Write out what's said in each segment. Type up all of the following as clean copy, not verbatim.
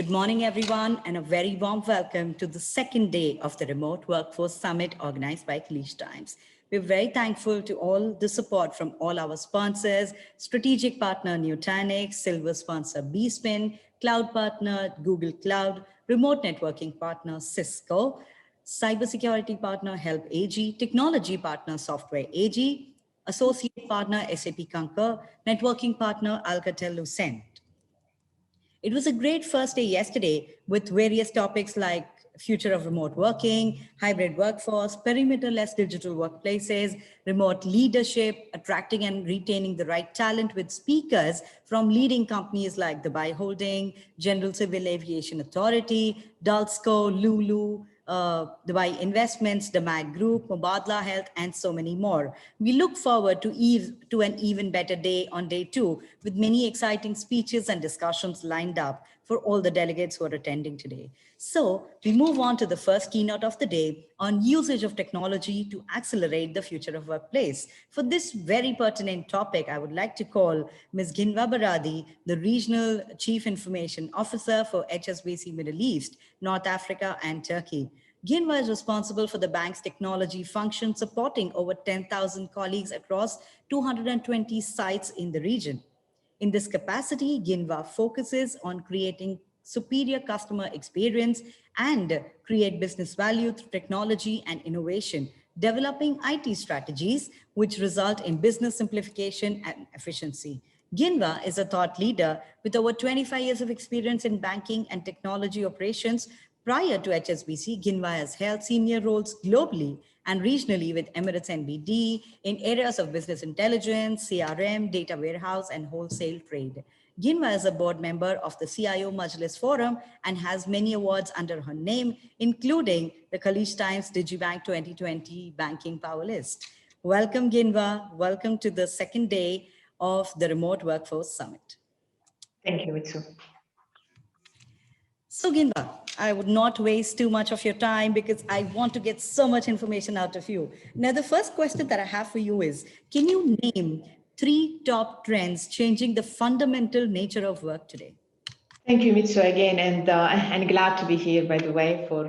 Good morning, everyone, and a very warm welcome to the second day of the Remote Workforce Summit organized by Khaleej Times. We're very thankful to all the support from all our sponsors, strategic partner Nutanix, silver sponsor BSpin, cloud partner Google Cloud, remote networking partner Cisco, cybersecurity partner Help AG, technology partner Software AG, associate partner SAP Concur, networking partner Alcatel-Lucent. It was a great first day yesterday with various topics like future of remote working, hybrid workforce, perimeter-less digital workplaces, remote leadership, attracting and retaining the right talent with speakers from leading companies like Dubai Holding, General Civil Aviation Authority, Dulsco, Lulu, Dubai Investments, the MAG Group, Mubadala Health, and so many more. We look forward to an even better day on day 2 with many exciting speeches and discussions lined up for all the delegates who are attending today. So we move on to the first keynote of the day on usage of technology to accelerate the future of workplace. For this very pertinent topic, I would like to call Ms. Ghinwa Baradhi, the Regional Chief Information Officer for HSBC Middle East, North Africa, and Turkey. Ghinwa is responsible for the bank's technology function, supporting over 10,000 colleagues across 220 sites in the region. In this capacity, Ghinwa focuses on creating superior customer experience and create business value through technology and innovation, developing IT strategies which result in business simplification and efficiency. Ghinwa is a thought leader with over 25 years of experience in banking and technology operations. Prior to HSBC, Ghinwa has held senior roles globally and regionally with Emirates NBD in areas of business intelligence, CRM, data warehouse, and wholesale trade. Ghinwa is a board member of the CIO Majlis Forum and has many awards under her name, including the Khaleej Times DigiBank 2020 Banking Power List. Welcome, Ghinwa. Welcome to the second day of the Remote Workforce Summit. Thank you, Mitsu. So Ghinwa, I would not waste too much of your time because I want to get so much information out of you. Now, the first question that I have for you is, can you name 3 top trends changing the fundamental nature of work today? Thank you, Mitsu, again, and I'm glad to be here, by the way, for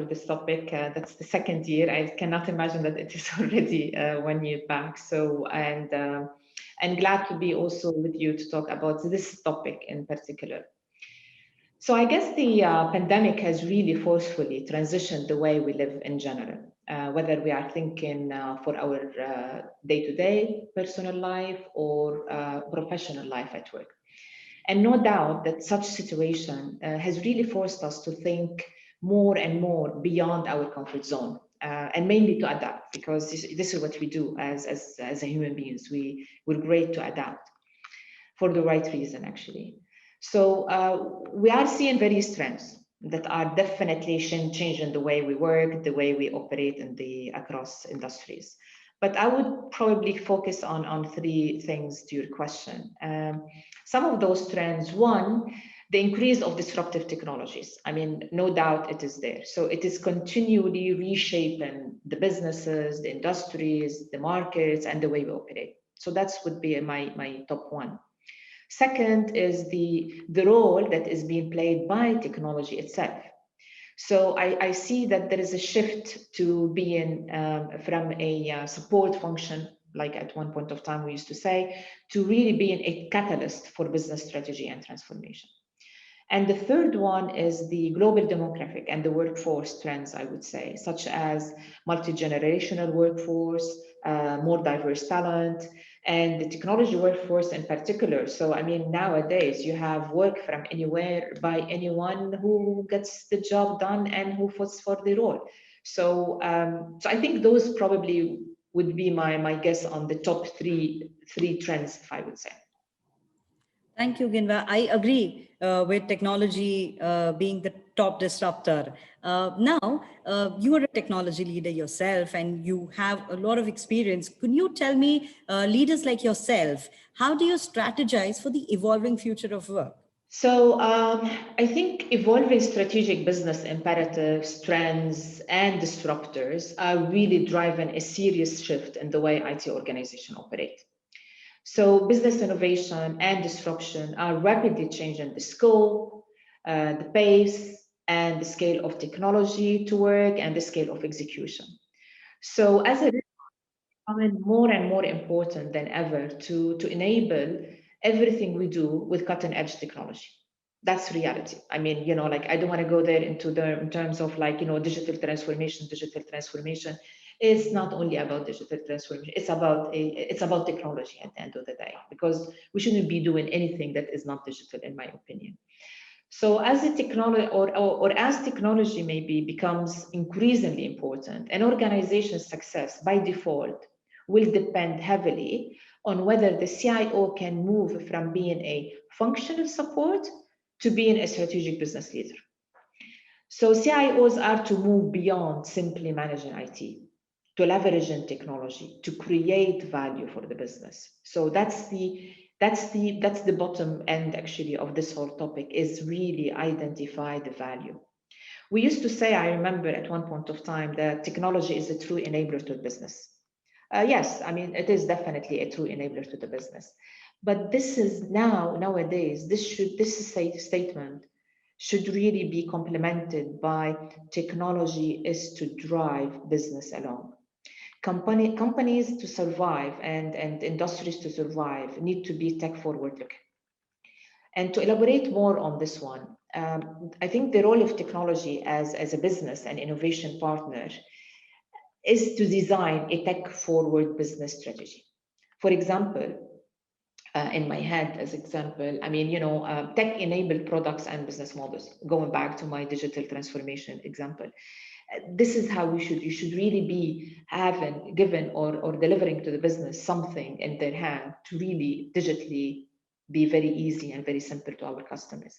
this topic. That's the second year. I cannot imagine that it is already 1 year back. So, and I'm glad to be also with you to talk about this topic in particular. So I guess the pandemic has really forcefully transitioned the way we live in general, whether we are thinking for our day-to-day personal life or professional life at work. And no doubt that such situation has really forced us to think more and more beyond our comfort zone, and mainly to adapt, because this is what we do as a human beings. We're great to adapt for the right reason, actually. So we are seeing various trends that are definitely changing the way we work, the way we operate across industries. But I would probably focus on 3 things to your question. Some of those trends, one, the increase of disruptive technologies. I mean, no doubt it is there. So it is continually reshaping the businesses, the industries, the markets, and the way we operate. So that would be my top one. Second is the role that is being played by technology itself. So I see that there is a shift to being from a support function, like at one point of time we used to say, to really being a catalyst for business strategy and transformation. And the third one is the global demographic and the workforce trends, I would say, such as multi-generational workforce, more diverse talent, and the technology workforce in particular. So, I mean, nowadays you have work from anywhere by anyone who gets the job done and who fits for the role. So, so I think those probably would be my guess on the top three trends, if I would say. Thank you, Ghinwa. I agree with technology being the top disruptor. Now, you are a technology leader yourself and you have a lot of experience. Could you tell me, leaders like yourself, how do you strategize for the evolving future of work? So I think evolving strategic business imperatives, trends, and disruptors are really driving a serious shift in the way IT organizations operate. So business innovation and disruption are rapidly changing the scope, the pace and the scale of technology to work and the scale of execution. So as a becoming more and more important than ever to enable everything we do with cutting edge technology. That's reality. I mean, like I don't want to go there into the in terms of like, digital transformation. Digital transformation is not only about digital transformation, it's about technology at the end of the day, because we shouldn't be doing anything that is not digital, in my opinion. So as a technology or as technology maybe becomes increasingly important, an organization's success by default will depend heavily on whether the CIO can move from being a functional support to being a strategic business leader. So CIOs are to move beyond simply managing IT, to leveraging technology, to create value for the business. So that's the bottom end actually of this whole topic, is really identify the value. We used to say, I remember at one point of time, that technology is a true enabler to business. Yes, I mean, it is definitely a true enabler to the business. But this is nowadays, this statement should really be complemented by technology is to drive business along. Companies to survive and industries to survive need to be tech forward looking. And to elaborate more on this one, I think the role of technology as a business and innovation partner is to design a tech forward business strategy. For example, in my head as example, I mean, tech enabled products and business models, going back to my digital transformation example. This is how you should really be having given or delivering to the business something in their hand to really digitally be very easy and very simple to our customers.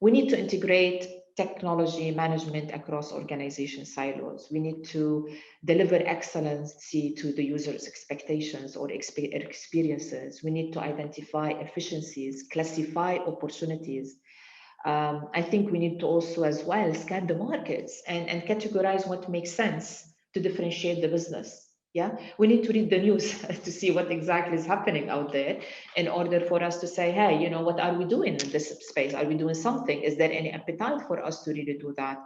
We need to integrate technology management across organization silos. We need to deliver excellency to the user's expectations or experiences. We need to identify efficiencies, classify opportunities. I think we need to also as well scan the markets and categorize what makes sense to differentiate the business. Yeah, we need to read the news to see what exactly is happening out there in order for us to say, hey, what are we doing in this space? Are we doing something? Is there any appetite for us to really do that?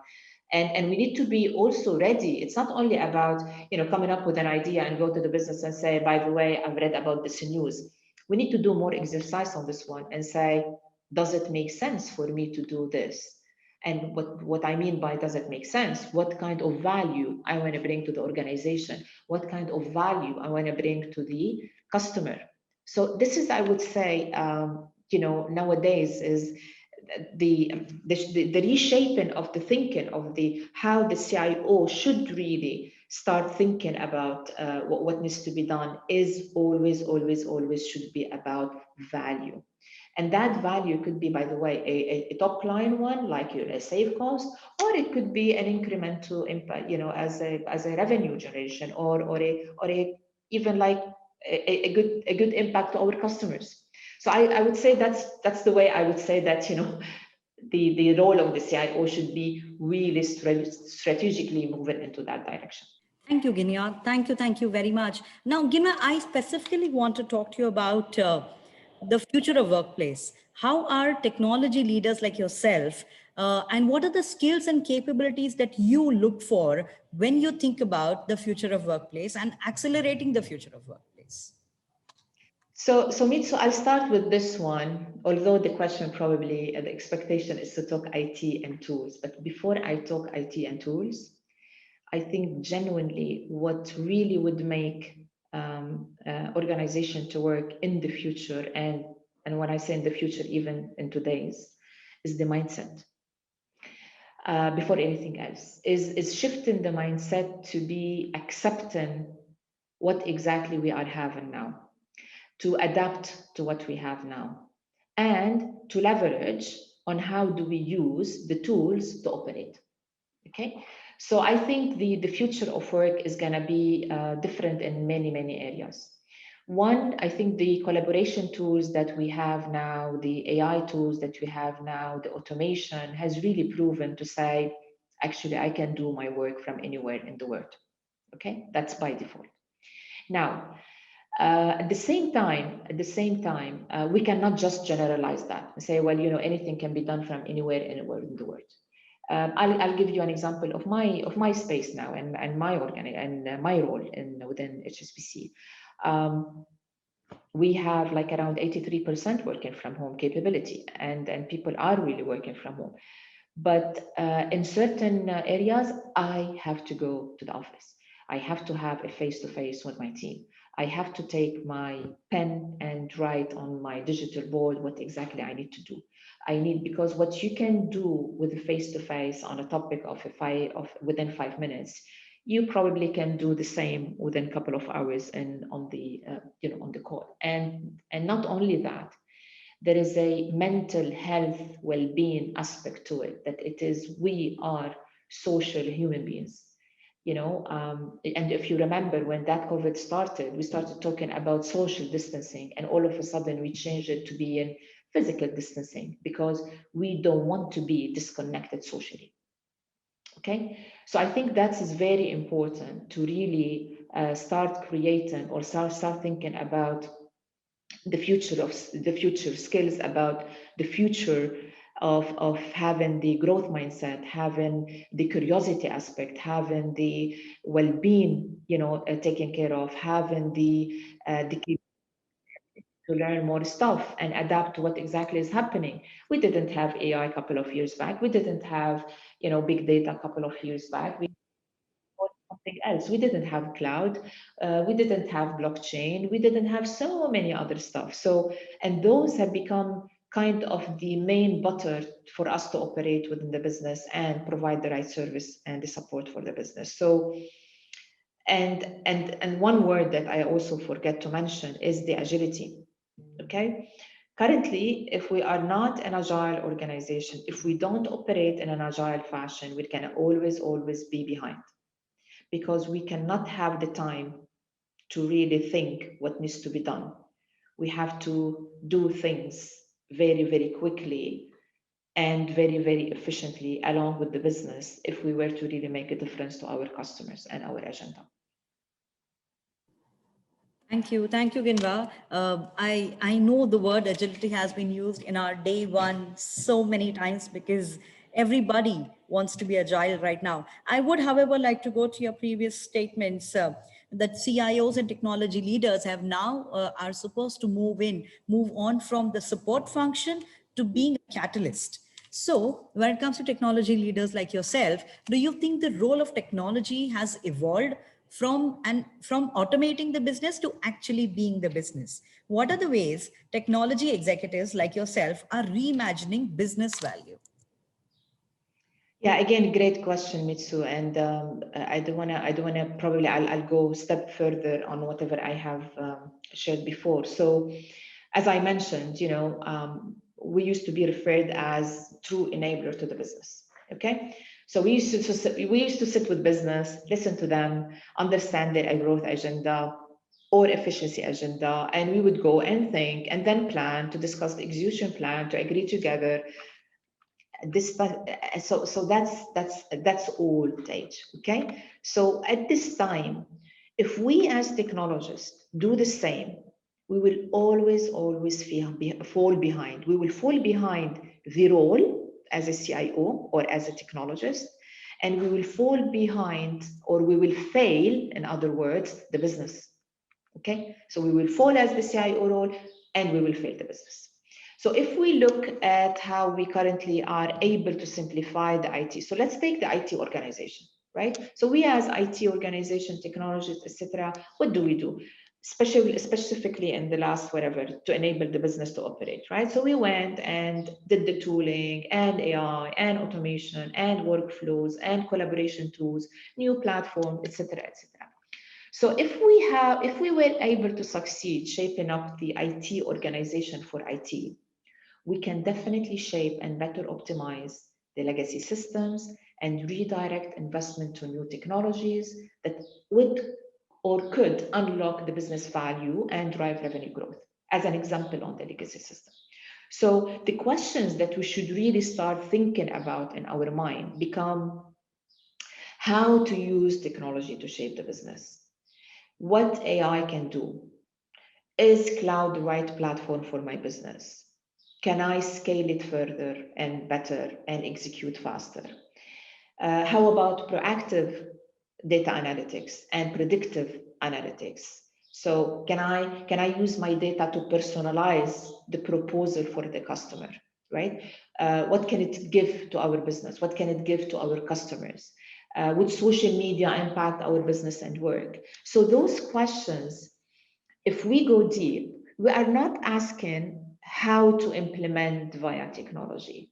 And we need to be also ready. It's not only about coming up with an idea and go to the business and say, by the way, I've read about this news. We need to do more exercise on this one and say, does it make sense for me to do this? And what I mean by does it make sense? What kind of value I want to bring to the organization? What kind of value I want to bring to the customer? So this is, I would say, nowadays is the reshaping of the thinking of how the CIO should really start thinking about what needs to be done is always should be about value. And that value could be, by the way, a top line one, like a save cost, or it could be an incremental impact, as a revenue generation, or a even like a good impact to our customers. So I would say that's the way I would say that the role of the CIO should be really strategically moving into that direction. Thank you, Ghinwa. Thank you very much. Now, Ghinwa, I specifically want to talk to you about the future of workplace. How are technology leaders like yourself, and what are the skills and capabilities that you look for when you think about the future of workplace and accelerating the future of workplace? So Mitsu, I'll start with this one, although the question probably, the expectation is to talk IT and tools. But before I talk IT and tools, I think genuinely what really would make organization to work in the future, and when I say in the future, even in today's, is the mindset. Before anything else, is shifting the mindset to be accepting what exactly we are having now, to adapt to what we have now, and to leverage on how do we use the tools to operate. Okay, so I think the future of work is going to be different in many areas. One, I think the collaboration tools that we have now, the AI tools that we have now, the automation has really proven to say, actually, I can do my work from anywhere in the world. Okay, that's by default. Now, At the same time, we cannot just generalize that and say, well, anything can be done from anywhere in the world. I'll give you an example of my space now and my my role within HSBC. We have like around 83% working from home capability, and people are really working from home. But in certain areas, I have to go to the office. I have to have a face-to-face with my team. I have to take my pen and write on my digital board what exactly I need to do. Because what you can do with a face-to-face on a topic of within 5 minutes, you probably can do the same within a couple of hours and on the on the call. And not only that, there is a mental health well-being aspect to it, that we are social human beings, and if you remember, when that COVID started, we started talking about social distancing, and all of a sudden we changed it to be in physical distancing because we don't want to be disconnected socially. Okay, so I think that is very important to really start creating or start thinking about the future skills, about the future of having the growth mindset, having the curiosity aspect, having the well-being, taken care of, having the to learn more stuff and adapt to what exactly is happening. We didn't have AI a couple of years back. We didn't have, big data a couple of years back. We something else. We didn't have cloud. We didn't have blockchain. We didn't have so many other stuff. So, and those have become kind of the main butter for us to operate within the business and provide the right service and the support for the business. So, and one word that I also forget to mention is the agility. Okay. Currently, if we are not an agile organization, if we don't operate in an agile fashion, we can always be behind, because we cannot have the time to really think what needs to be done. We have to do things very quickly and very efficiently along with the business if we were to really make a difference to our customers and our agenda. Thank you, Ghinwa. I know the word agility has been used in our day one so many times because everybody wants to be agile right now. I would, however, like to go to your previous statements that CIOs and technology leaders have now are supposed to move on from the support function to being a catalyst. So, when it comes to technology leaders like yourself, do you think the role of technology has evolved from automating the business to actually being the business? What are the ways technology executives like yourself are reimagining business value? Yeah, again, great question, Mitsu. And I don't wanna. Probably, I'll go a step further on whatever I have shared before. So, as I mentioned, we used to be referred as true enabler to the business. Okay, so we used to sit with business, listen to them, understand their growth agenda or efficiency agenda, and we would go and think and then plan to discuss the execution plan, to agree together. So that's old age. Okay, so at this time, if we as technologists do the same, we will always fall behind. We will fall behind the role as a CIO or as a technologist, and we will fall behind, or we will fail, in other words, the business. Okay, so we will fall as the CIO role and we will fail the business. So if we look at how we currently are able to simplify the IT, so let's take the IT organization, right? So we as IT organization, technologists, etc., what do we do? Specifically in the last whatever, to enable the business to operate, right? So we went and did the tooling and AI and automation and workflows and collaboration tools, new platform, etc., etc. So if we were able to succeed shaping up the IT organization for IT, we can definitely shape and better optimize the legacy systems and redirect investment to new technologies that would or could unlock the business value and drive revenue growth, as an example on the legacy system. So the questions that we should really start thinking about in our mind become how to use technology to shape the business, what AI can do, Is cloud the right platform for my business? Can I scale it further and better and execute faster? How about proactive data analytics and predictive analytics? So can I use my data to personalize the proposal for the customer, right? What can it give to our business? What can it give to our customers? Would social media impact our business and work? So those questions, if we go deep, we are not asking how to implement via technology.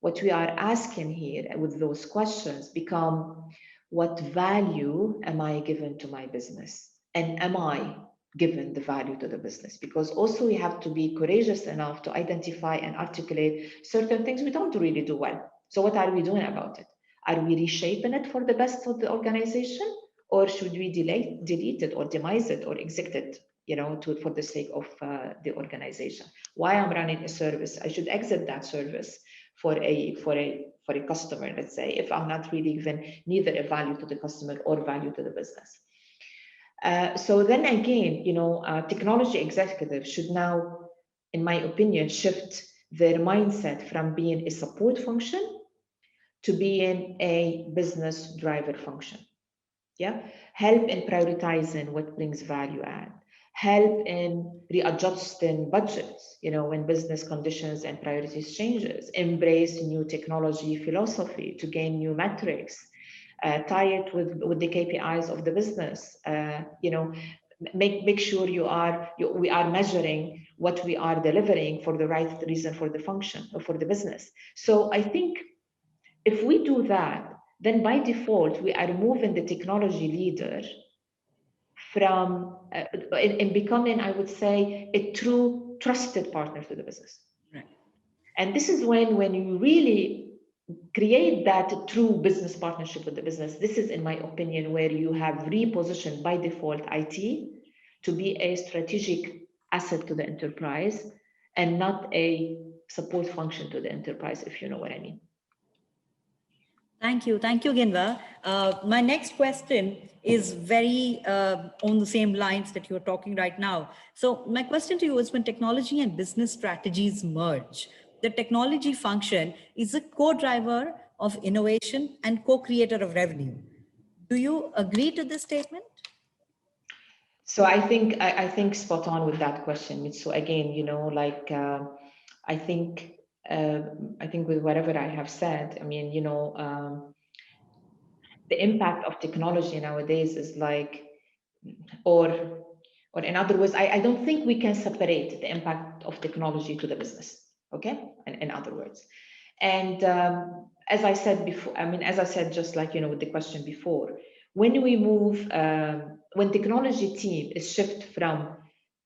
What we are asking here with those questions become, what value am I given to my business? And am I given the value to the business? Because also we have to be courageous enough to identify and articulate certain things we don't really do well. So what are we doing about it? Are we reshaping it for the best of the organization? Or should we delete it or demise it or exit it, for the sake of the organization? Why I'm running a service, I should exit that service for a customer, let's say, if I'm not really giving neither a value to the customer or value to the business. So then again, technology executives should now, in my opinion, shift their mindset from being a support function to being a business driver function. Yeah, help in prioritizing what brings value add, help in readjusting budgets, when business conditions and priorities changes, embrace new technology philosophy to gain new metrics, tie it with the KPIs of the business, make sure we are measuring what we are delivering for the right reason for the function or for the business. So I think if we do that, then by default, we are moving the technology leader from in becoming, I would say, a true trusted partner to the business. Right. And this is when you really create that true business partnership with the business. This is, in my opinion, where you have repositioned by default IT to be a strategic asset to the enterprise and not a support function to the enterprise, if you know what I mean. Thank you. Thank you, Ghinwa. My next question is very on the same lines that you're talking right now. So my question to you is, when technology and business strategies merge, the technology function is a co-driver of innovation and co-creator of revenue. Do you agree to this statement? So I think spot on with that question. So again, I think with whatever I have said, I mean, the impact of technology nowadays is like, or in other words, I don't think we can separate the impact of technology to the business. Okay, in other words, and as I said before, as I said, just like with the question before, when we move, when technology team is shift from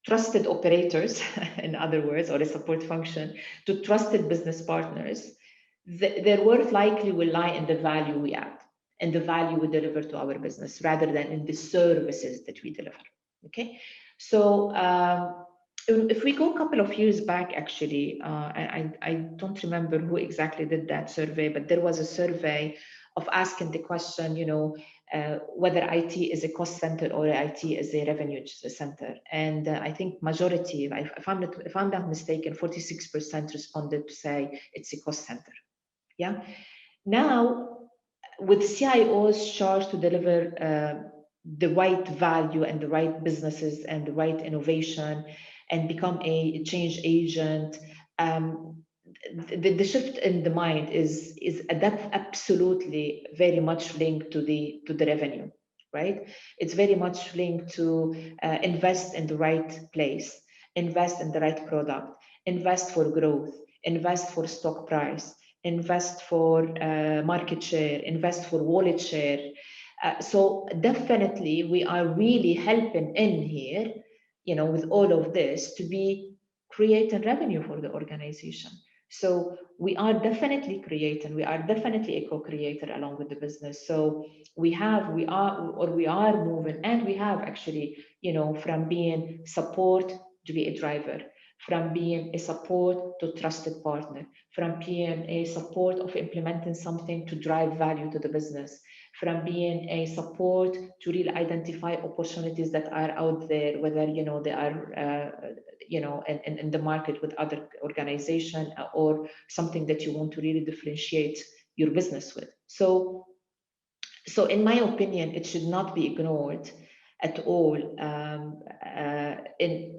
trusted operators, in other words, or a support function, to trusted business partners, their worth likely will lie in the value we add and the value we deliver to our business rather than in the services that we deliver. Okay, so if we go a couple of years back, actually, I don't remember who exactly did that survey, but there was a survey of asking the question, whether IT is a cost center or IT is a revenue center. And I think majority, if I'm not mistaken, 46% responded to say it's a cost center. Yeah. Now, with CIOs charged to deliver the right value and the right businesses and the right innovation and become a change agent, the shift in the mind is that's absolutely very much linked to the revenue, right? It's very much linked to invest in the right place, invest in the right product, invest for growth, invest for stock price, invest for market share, invest for wallet share. So definitely we are really helping in here, with all of this to be creating revenue for the organization. So we are definitely creating, we are definitely a co-creator along with the business. So we are moving, and we have actually, from being support to be a driver, from being a support to trusted partner, from being a support of implementing something to drive value to the business, from being a support to really identify opportunities that are out there, whether they are in the market with other organization, or something that you want to really differentiate your business with. So in my opinion, it should not be ignored at all, in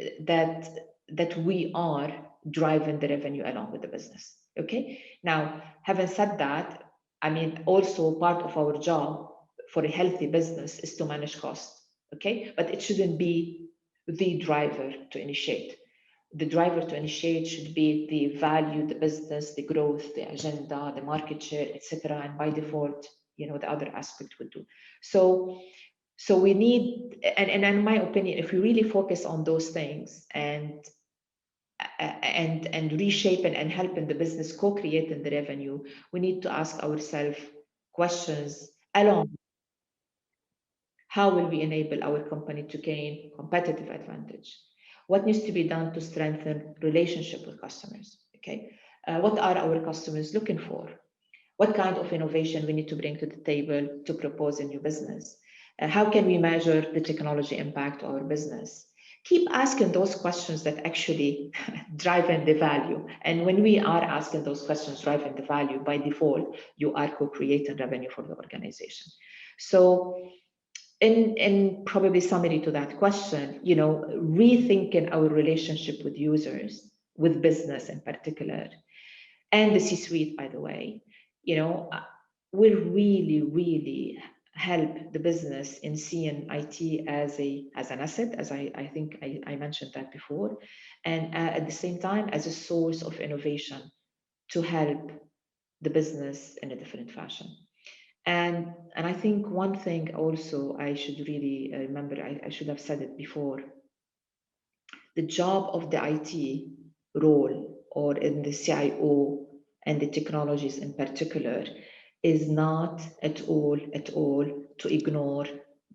that we are driving the revenue along with the business. Okay. Now, having said that, I mean, also part of our job for a healthy business is to manage costs. Okay, but it shouldn't be the driver to initiate. The driver to initiate should be the value, the business, the growth, the agenda, the market share, etc. And by default, the other aspect would do. So we need, and in my opinion, if we really focus on those things and reshaping and helping the business co-creating the revenue, we need to ask ourselves questions along how will we enable our company to gain competitive advantage? What needs to be done to strengthen relationship with customers? Okay, what are our customers looking for? What kind of innovation we need to bring to the table to propose a new business? How can we measure the technology impact to our business? Keep asking those questions that actually drive in the value. And when we are asking those questions driving the value, by default, you are co-creating revenue for the organization. So in probably summary to that question, rethinking our relationship with users, with business in particular, and the C-suite, by the way, will really, really help the business in seeing IT as an asset, as I think I mentioned that before, and at the same time as a source of innovation to help the business in a different fashion. And I think one thing also I should really remember, I should have said it before, the job of the IT role, or in the CIO and the technologies in particular, is not at all to ignore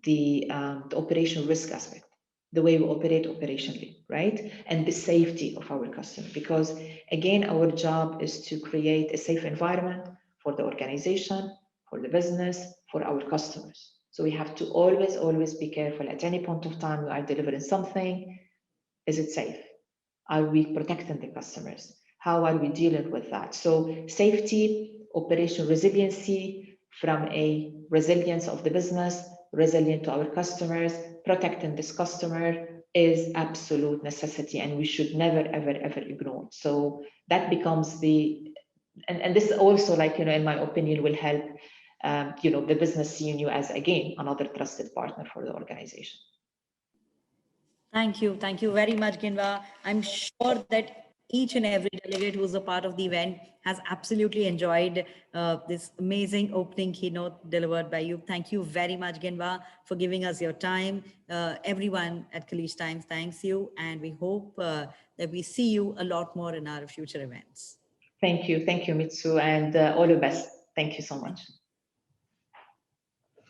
the operational risk aspect, the way we operate operationally, right? And the safety of our customer. Because again, our job is to create a safe environment for the organization, for the business, for our customers. So we have to always be careful. At any point of time we are delivering something, is it safe? Are we protecting the customers? How are we dealing with that? So safety, operational resiliency, from a resilience of the business, resilient to our customers, protecting this customer is absolute necessity, and we should never, ever ignore. So that becomes and this also, in my opinion, will help the business seeing you as, again, another trusted partner for the organization. Thank you. Thank you very much, Ghinwa. I'm sure that each and every delegate who's a part of the event has absolutely enjoyed this amazing opening keynote delivered by you. Thank you very much, Ghinwa, for giving us your time. Everyone at Khalij Times thanks you, and we hope that we see you a lot more in our future events. Thank you, Mitsu, and all the best. Thank you so much.